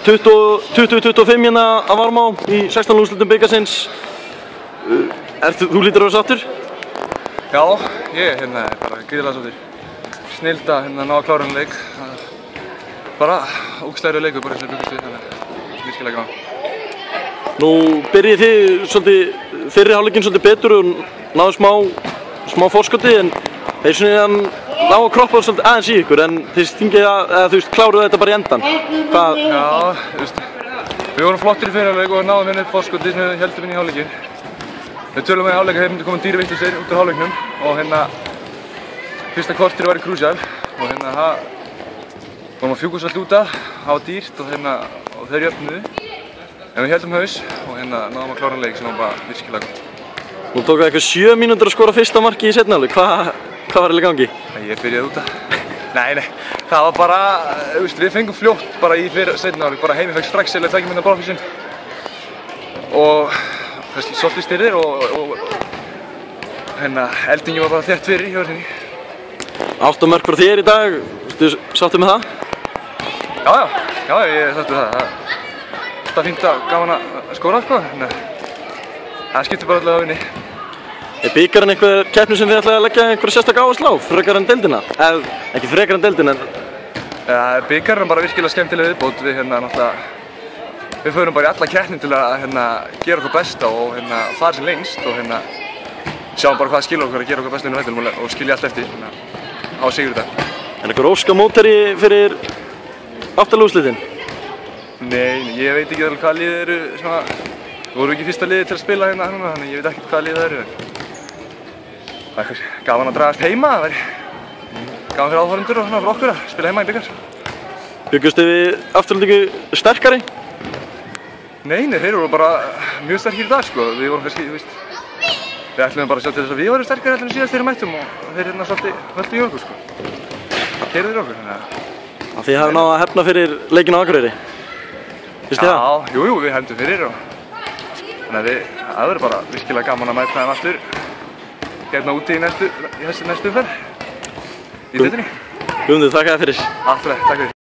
20-25 hérna að Varmá í 16. úrslitum bikarsins. Þú lítur að vera sáttur? Já, ég er bara gríðarlega sáttur. Snilld að ná að klára leik. Bara ógeðslegur leikur bara eins og byggust við, þannig virkilega gaman. Nú byrjið þið svolítið fyrri hálfleikinn svolítið betur og náðu smá forskoti, en þeir svona ná að kroppa svolítið aðeins í ykkur, en þið stingið að þú kláruðu þetta bara í endan. Hvað? Já, við vorum flottir í fyrri hálfleik og náðum upp forskoti sem við heldum inn í hálfleikinn. Við tölum með hálfleik að þeir myndi koma dýrvitlausir út úr hálfleiknum og fyrsta korterið var krúsíal og vorum að fjúka svolítið út af, það var dýrt og þeir jöfnuðu. En við heldum haus og náðum að klára leik sem var bara virkilega gott. Nú tók það eitthvað 7 mínútur að skora fyrsta marki í seinni hálfleik. Hvað var eiginlega í gangi? Ég byrjaði út af. Nei, það var bara, við fengum fljótt bara í seinni hálfleik, bara Heimir fekk strax eða tækja mynda bólfísinn. Og kannski svolítið styrðir og eldingi var bara þétt fyrir í hjörninni. 8 mörk frá þér í dag, sáttu með það? Já, ég er sáttu með það. Það er fínt að gaman að skora, sko. Það skiptir bara alltaf að vinni. Er bikarinn einhver keppni sem þið ætlaði að leggja einhverja sérstaka áherslu á, frekar en deildina? Ekki frekar en deildina, en... Bikarinn er bara virkilega skemmtileg viðbót. Við förum bara í alla keppni til að gera okkur besta og fara sem lengst og sjáum bara hvað skilur okkur að gera okkur besta inn á vellinum og skilja allt eftir á sigur þetta. En einhver óskamótari fyrir aftalúrslitin? Nei, ég veit ekki alveg hvaða lið eru svona... Við vorum ekki fyrsta liði til að spila hérna, þannig ég veit ekkert hvaða lið það eru. Það er gaman að dragast heima, það væri gaman fyrir áhorfendur og fyrir okkur að spila heima í bikar. Bjuggustu við afturhaldingu sterkari? Nei, þeir voru bara mjög sterkir í dag, sko. Við vorum kannski, við ætlum bara að sjá til þess að við vorum sterkari heldur en síðast þegar við mættum og þeir svolítið völdu í okkur, sko. Það keyrðu í okkur, þannig að... Þið hafið náð að hefna fyrir leikinn á Akureyri? Já, jú, við hefndum fyrir og þannig að það verður bara virkilega gaman að mæta þeim aftur hérna úti í næstu umferð í deildinni. Guðmundur, þakka þér fyrir. Allt rætt, takk fyrir.